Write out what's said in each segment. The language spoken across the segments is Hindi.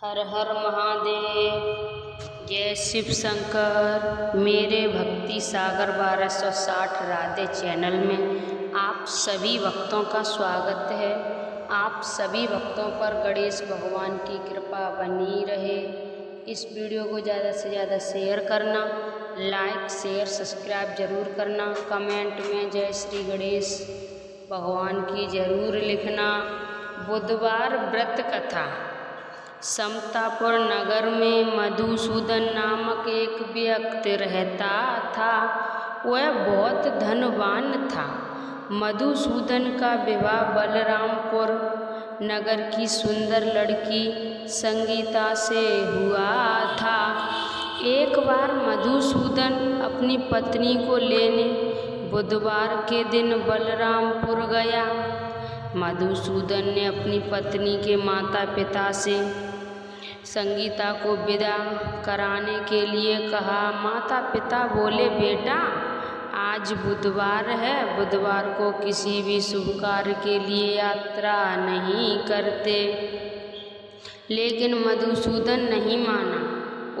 हर हर महादेव। जय शिव शंकर। मेरे भक्ति सागर 1260 राधे चैनल में आप सभी भक्तों का स्वागत है। आप सभी भक्तों पर गणेश भगवान की कृपा बनी रहे। इस वीडियो को ज़्यादा से ज़्यादा शेयर करना, लाइक शेयर सब्सक्राइब जरूर करना, कमेंट में जय श्री गणेश भगवान की जरूर लिखना। बुधवार व्रत कथा। समतापुर नगर में मधुसूदन नामक एक व्यक्ति रहता था। वह बहुत धनवान था। मधुसूदन का विवाह बलरामपुर नगर की सुंदर लड़की संगीता से हुआ था। एक बार मधुसूदन अपनी पत्नी को लेने बुधवार के दिन बलरामपुर गया। मधुसूदन ने अपनी पत्नी के माता पिता से संगीता को विदा कराने के लिए कहा। माता पिता बोले, बेटा आज बुधवार है, बुधवार को किसी भी शुभ कार्य के लिए यात्रा नहीं करते। लेकिन मधुसूदन नहीं माना।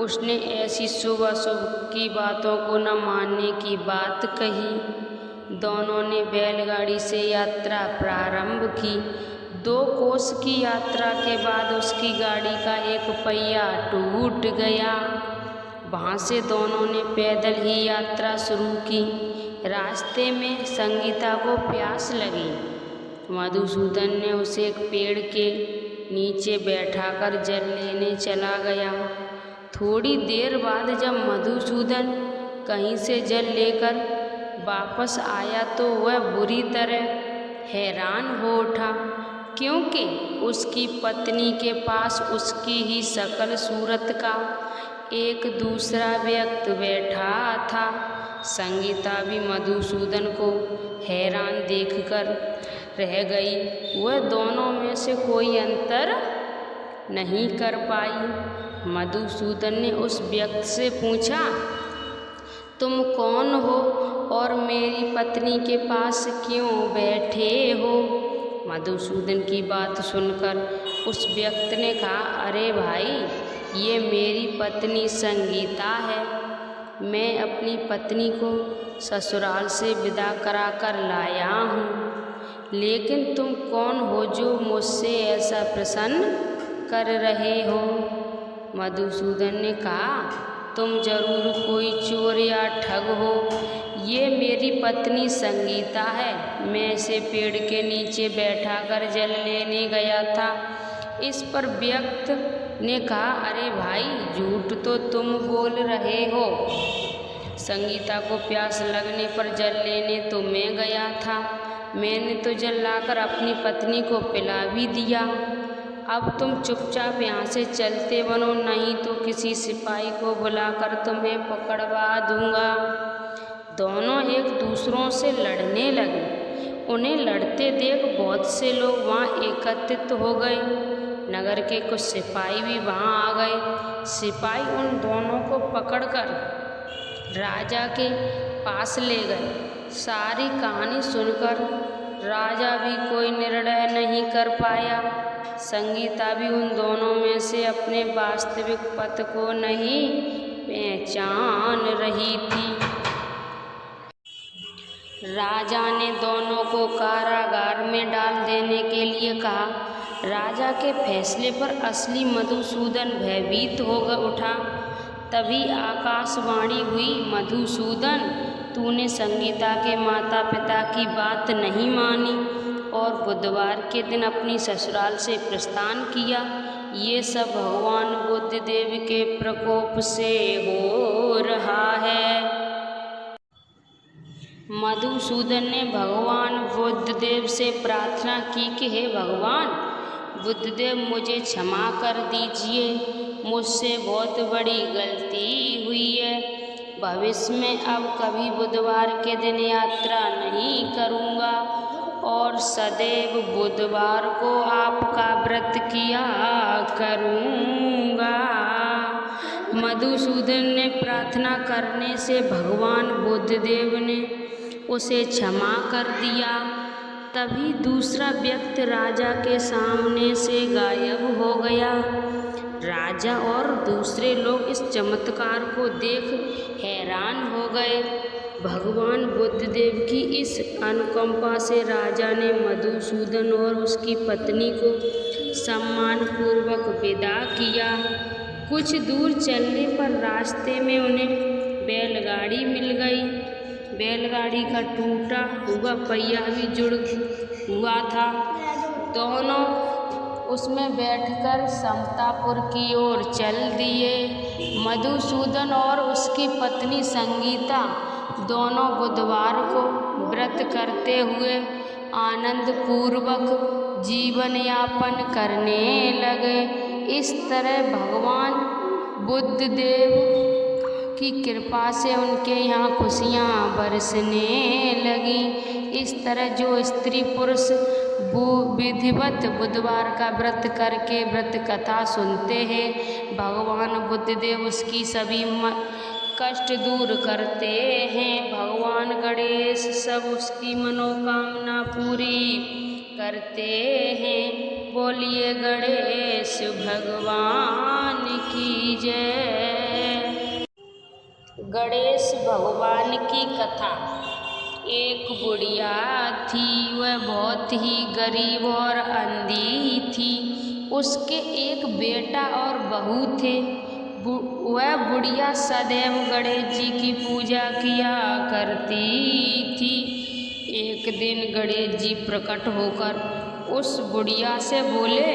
उसने ऐसी शुभ अशुभ की बातों को न मानने की बात कही। दोनों ने बैलगाड़ी से यात्रा प्रारंभ की। 2 कोस की यात्रा के बाद उसकी गाड़ी का एक पहिया टूट गया। वहाँ से दोनों ने पैदल ही यात्रा शुरू की। रास्ते में संगीता को प्यास लगी। मधुसूदन ने उसे एक पेड़ के नीचे बैठाकर जल लेने चला गया। थोड़ी देर बाद जब मधुसूदन कहीं से जल लेकर वापस आया तो वह बुरी तरह हैरान हो उठा, क्योंकि उसकी पत्नी के पास उसकी ही शकल सूरत का एक दूसरा व्यक्ति बैठा था। संगीता भी मधुसूदन को हैरान देखकर रह गई। वह दोनों में से कोई अंतर नहीं कर पाई। मधुसूदन ने उस व्यक्ति से पूछा, तुम कौन हो और मेरी पत्नी के पास क्यों बैठे हो? मधुसूदन की बात सुनकर उस व्यक्ति ने कहा, अरे भाई, ये मेरी पत्नी संगीता है। मैं अपनी पत्नी को ससुराल से विदा करा कर लाया हूँ। लेकिन तुम कौन हो जो मुझसे ऐसा प्रश्न कर रहे हो? मधुसूदन ने कहा, तुम जरूर कोई चोर या ठग हो। ये मेरी पत्नी संगीता है। मैं इसे पेड़ के नीचे बैठाकर जल लेने गया था। इस पर व्यक्ति ने कहा, अरे भाई, झूठ तो तुम बोल रहे हो। संगीता को प्यास लगने पर जल लेने तो मैं गया था। मैंने तो जल लाकर अपनी पत्नी को पिला भी दिया। अब तुम चुपचाप यहाँ से चलते बनो, नहीं तो किसी सिपाही को बुलाकर तुम्हें पकड़वा दूंगा। दोनों एक दूसरों से लड़ने लगे। उन्हें लड़ते देख बहुत से लोग वहाँ एकत्रित हो गए। नगर के कुछ सिपाही भी वहाँ आ गए। सिपाही उन दोनों को पकड़कर राजा के पास ले गए। सारी कहानी सुनकर राजा भी कोई निर्णय नहीं कर पाया। संगीता भी उन दोनों में से अपने वास्तविक पति को नहीं पहचान रही थी। राजा ने दोनों को कारागार में डाल देने के लिए कहा। राजा के फैसले पर असली मधुसूदन भयभीत हो उठा। तभी आकाशवाणी हुई, मधुसूदन, तूने संगीता के माता पिता की बात नहीं मानी और बुधवार के दिन अपनी ससुराल से प्रस्थान किया। ये सब भगवान बुद्धदेव के प्रकोप से हो रहा है। मधुसूदन ने भगवान बुद्धदेव से प्रार्थना की कि हे भगवान बुद्धदेव, मुझे क्षमा कर दीजिए। मुझसे बहुत बड़ी गलती हुई है। भविष्य में अब कभी बुधवार के दिन यात्रा नहीं करूँगा और सदैव बुधवार को आपका व्रत किया करूँगा। मधुसूदन ने प्रार्थना करने से भगवान बुद्धदेव ने उसे क्षमा कर दिया। तभी दूसरा व्यक्ति राजा के सामने से गायब हो गया। राजा और दूसरे लोग इस चमत्कार को देख हैरान हो गए। भगवान बुद्धदेव की इस अनुकंपा से राजा ने मधुसूदन और उसकी पत्नी को सम्मानपूर्वक विदा किया। कुछ दूर चलने पर रास्ते में उन्हें बैलगाड़ी मिल गई। बैलगाड़ी का टूटा हुआ पहिया भी जुड़ हुआ था। दोनों उसमें बैठकर समतापुर की ओर चल दिए। मधुसूदन और उसकी पत्नी संगीता दोनों बुधवार को व्रत करते हुए आनंद पूर्वक जीवन यापन करने लगे। इस तरह भगवान बुद्धदेव की कृपा से उनके यहाँ खुशियाँ बरसने लगी। इस तरह जो स्त्री पुरुष विधिवत बुधवार का व्रत करके व्रत कथा सुनते हैं, भगवान बुद्धदेव उसकी सभी कष्ट दूर करते हैं। भगवान गणेश सब उसकी मनोकामना पूरी करते हैं। बोलिए गणेश भगवान की जय। गणेश भगवान की कथा। एक बुढ़िया थी, वह बहुत ही गरीब और अंधी थी। उसके एक बेटा और बहू थे। वह बुढ़िया सदैव गणेश जी की पूजा किया करती थी। एक दिन गणेश जी प्रकट होकर उस बुढ़िया से बोले,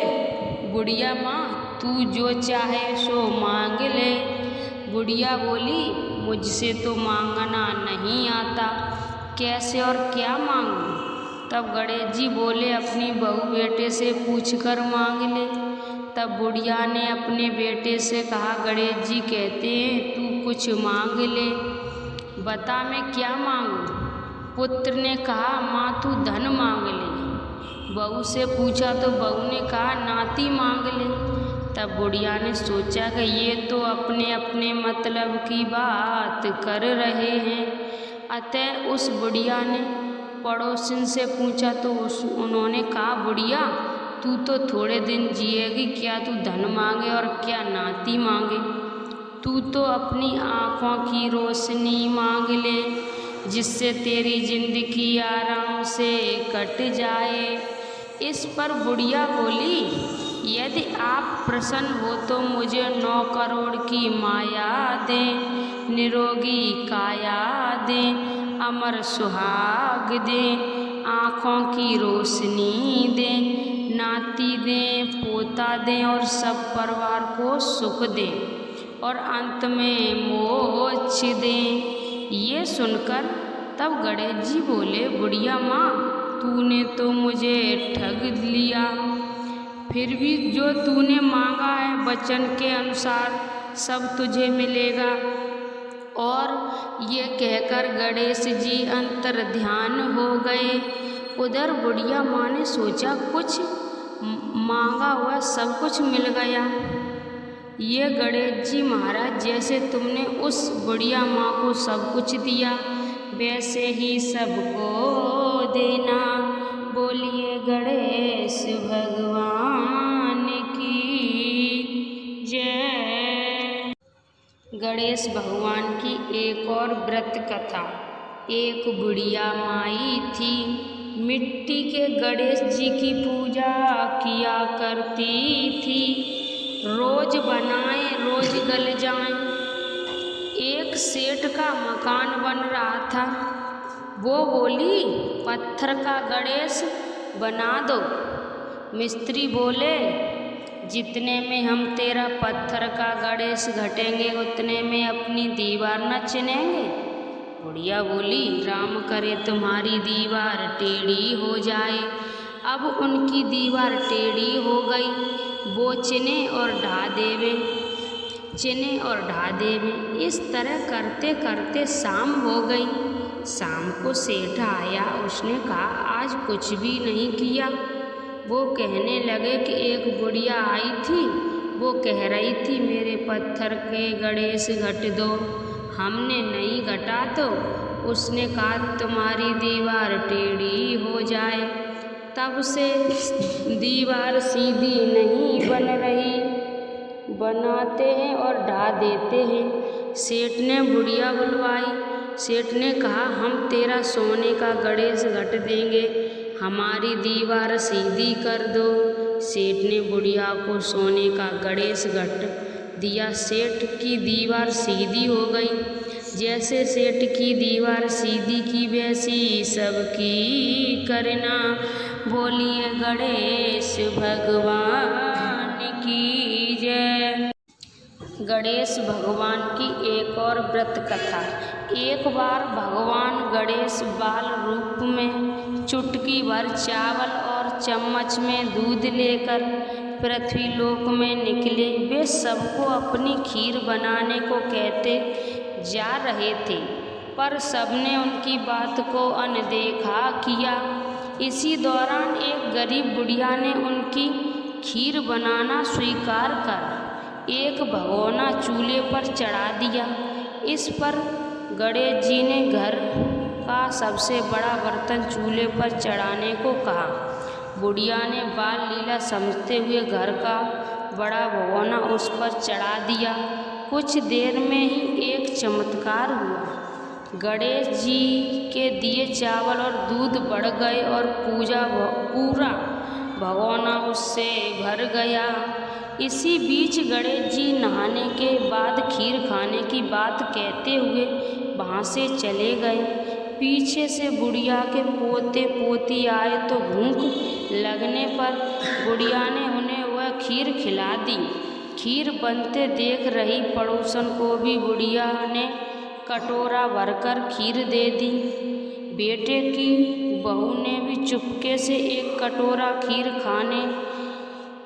बुढ़िया माँ, तू जो चाहे सो मांग ले। बुढ़िया बोली, मुझसे तो मांगना नहीं आता, कैसे और क्या मांगूं? तब गणेश जी बोले, अपनी बहू बेटे से पूछकर मांग ले। तब बुढ़िया ने अपने बेटे से कहा, गणेश जी कहते हैं तू कुछ मांग ले, बता मैं क्या मांगूं? पुत्र ने कहा, माँ तू धन मांग ले। बहू से पूछा तो बहू ने कहा, नाती मांग ले। तब बुढ़िया ने सोचा कि ये तो अपने अपने मतलब की बात कर रहे हैं। अतः उस बुढ़िया ने पड़ोसिन से पूछा तो उन्होंने कहा, बुढ़िया तू तो थोड़े दिन जिएगी, क्या तू धन मांगे और क्या नाती मांगे? तू तो अपनी आँखों की रोशनी मांग ले, जिससे तेरी जिंदगी आराम से कट जाए। इस पर बुढ़िया बोली, यदि आप प्रसन्न हो तो मुझे 9 करोड़ की माया दें, निरोगी काया दें, अमर सुहाग दें, आँखों की रोशनी दें, नाती दें, पोता दें और सब परिवार को सुख दें और अंत में मोक्ष दें। ये सुनकर तब गणेश जी बोले, बुढ़िया माँ, तूने तो मुझे ठग लिया। फिर भी जो तूने मांगा है वचन के अनुसार सब तुझे मिलेगा। और ये कहकर गणेश जी अंतर ध्यान हो गए। उधर बुढ़िया माँ ने सोचा, कुछ मांगा हुआ सब कुछ मिल गया। ये गणेश जी महाराज, जैसे तुमने उस बुढ़िया माँ को सब कुछ दिया वैसे ही सबको देना। बोलिए गणेश भगवान की जय। गणेश भगवान की एक और व्रत कथा। एक बुढ़िया माई थी, मिट्टी के गणेश जी की पूजा किया करती थी। रोज बनाए रोज गल जाएं। एक सेठ का मकान बन रहा था। वो बोली, पत्थर का गणेश बना दो। मिस्त्री बोले, जितने में हम तेरा पत्थर का गणेश घटेंगे उतने में अपनी दीवार न चिनेंगे। बुढ़िया बोली, राम करे तुम्हारी दीवार टेढ़ी हो जाए। अब उनकी दीवार टेढ़ी हो गई। वो चिने और ढा देवे, चिने और ढा देवे। इस तरह करते करते शाम हो गई। शाम को सेठ आया। उसने कहा, आज कुछ भी नहीं किया। वो कहने लगे कि एक बुढ़िया आई थी, वो कह रही थी मेरे पत्थर के गणेश घट दो। हमने नहीं घटा तो उसने कहा तुम्हारी दीवार टेढ़ी हो जाए। तब से दीवार सीधी नहीं बन रही। बनाते हैं और ढा देते हैं। सेठ ने बुढ़िया बुलवाई। सेठ ने कहा, हम तेरा सोने का गणेश घट देंगे, हमारी दीवार सीधी कर दो। सेठ ने बुढ़िया को सोने का गणेश घट दिया। सेठ की दीवार सीधी हो गई। जैसे सेठ की दीवार सीधी की वैसी सबकी करना। बोलिए गणेश भगवान की जय। गणेश भगवान की एक और व्रत कथा। एक बार भगवान गणेश बाल रूप में चुटकी भर चावल और चम्मच में दूध लेकर पृथ्वी लोक में निकले। वे सबको अपनी खीर बनाने को कहते जा रहे थे, पर सबने उनकी बात को अनदेखा किया। इसी दौरान एक गरीब बुढ़िया ने उनकी खीर बनाना स्वीकार कर एक भगोना चूल्हे पर चढ़ा दिया। इस पर गणेश जी ने घर का सबसे बड़ा बर्तन चूल्हे पर चढ़ाने को कहा। बुढ़िया ने बाल लीला समझते हुए घर का बड़ा भगोना उस पर चढ़ा दिया। कुछ देर में ही एक चमत्कार हुआ। गणेश जी के दिए चावल और दूध बढ़ गए और पूरा भगोना उससे भर गया। इसी बीच गणेश जी नहाने के बाद खीर खाने की बात कहते हुए वहाँ से चले गए। पीछे से बुढ़िया के पोते पोती आए तो भूख लगने पर बुढ़िया ने उन्हें वह खीर खिला दी। खीर बनते देख रही पड़ोसन को भी बुढ़िया ने कटोरा भरकर खीर दे दी। बेटे की बहू ने भी चुपके से एक कटोरा खीर खाने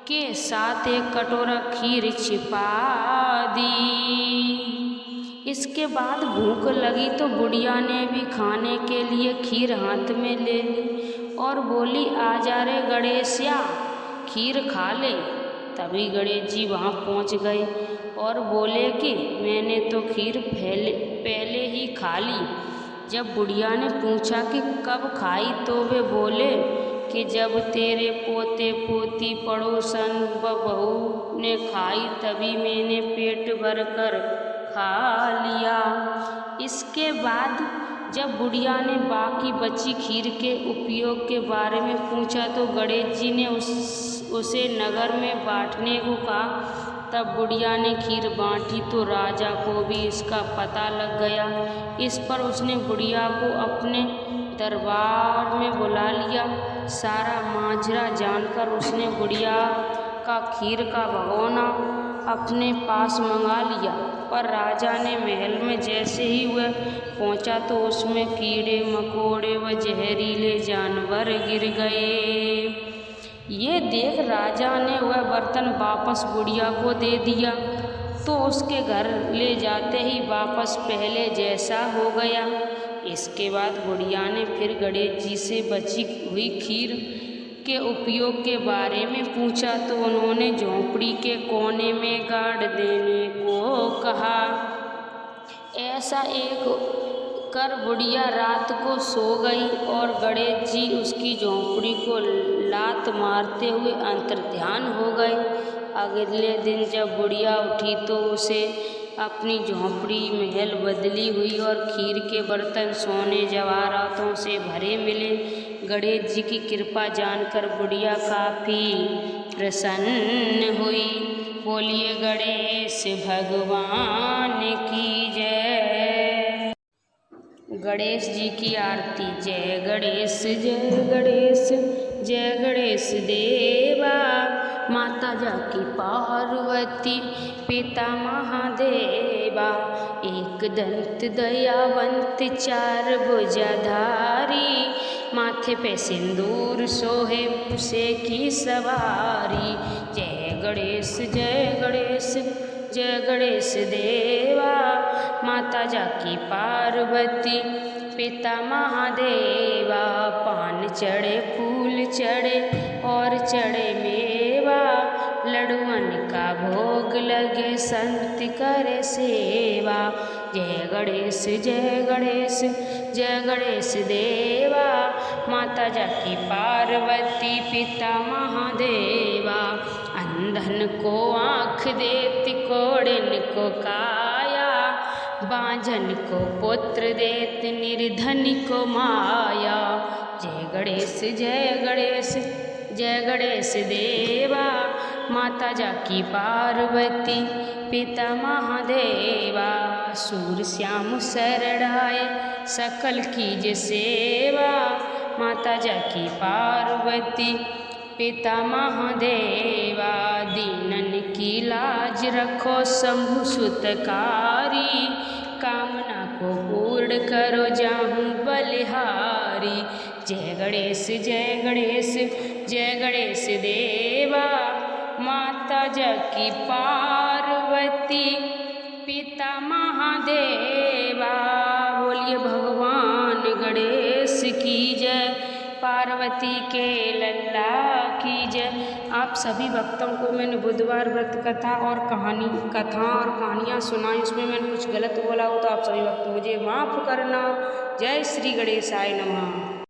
के साथ एक कटोरा खीर छिपा दी। इसके बाद भूख लगी तो बुढ़िया ने भी खाने के लिए खीर हाथ में ले ली और बोली, आ जा रे गणेशिया, खीर खा ले। तभी गणेश जी वहाँ पहुँच गए और बोले कि मैंने तो खीर पहले ही खा ली। जब बुढ़िया ने पूछा कि कब खाई तो वे बोले कि जब तेरे पोते पोती पड़ोसन व बहू ने खाई तभी मैंने पेट भर कर खा लिया। इसके बाद जब बुढ़िया ने बाकी बची खीर के उपयोग के बारे में पूछा तो गणेश जी ने उसे नगर में बांटने को कहा। तब बुढ़िया ने खीर बांटी तो राजा को भी इसका पता लग गया। इस पर उसने बुढ़िया को अपने दरबार में बुला लिया। सारा माजरा जानकर उसने बुढ़िया का खीर का भगोना अपने पास मंगा लिया। पर राजा ने महल में जैसे ही वह पहुंचा तो उसमें कीड़े मकोड़े व जहरीले जानवर गिर गए। ये देख राजा ने वह बर्तन वापस बुढ़िया को दे दिया तो उसके घर ले जाते ही वापस पहले जैसा हो गया। इसके बाद बुढ़िया ने फिर गणेश जी से बची हुई खीर के उपयोग के बारे में पूछा तो उन्होंने झोंपड़ी के कोने में गाड़ देने को कहा। ऐसा एक कर बुढ़िया रात को सो गई और गणेश जी उसकी झोंपड़ी को लात मारते हुए अंतर्ध्यान हो गए। अगले दिन जब बुढ़िया उठी तो उसे अपनी झोंपड़ी महल बदली हुई और खीर के बर्तन सोने जवाहरातों से भरे मिले। गणेश जी की कृपा जानकर बुढ़िया काफ़ी प्रसन्न हुई। बोलिए गणेश भगवान की जय। गणेश जी की आरती। जय गणेश जय गणेश जय गणेश देवा। माता जाकी पार्वती पिता महादेवा। एक दंत दयावंत चार भुजाधारी। माथे पे सिंदूर सोहे मूसे की सवारी। जय गणेश जय गणेश जय गणेश देवा। माता जाकी पार्वती पिता महादेवा। पान चढ़े फूल चढ़े और चढ़े मेवा। लडुअन का भोग लगे संत करे सेवा। जय गणेश जय गणेश जय गणेश देवा। माता जाकी पार्वती पिता महादेवा। अंधन को आँख देत कोड़िन को काया, बांझन को पुत्र देत निर्धन को माया। जय गणेश जय गणेश जय गणेश देवा, माता जाकी पार्वती पिता महादेवा। सूर श्याम शरणाय सकल कीज सेवा, माता जाकी पार्वती पिता महादेवा। दीनन की लाज रखो शंभु सुतकारी, कामना को पूर्ण करो जाहूँ बलिहारी। जय गणेश जय गणेश जय गणेश देवा, माता जाकी पार्वती पिता महादेवा। बोलिए भगवान गणेश की जय, पार्वती के लल्ला की जय। आप सभी भक्तों को मैंने बुधवार व्रत कथा और कहानियाँ सुनाई, उसमें मैंने कुछ गलत बोला हो तो आप सभी भक्त मुझे माफ़ करना। जय श्री गणेशाय नमः।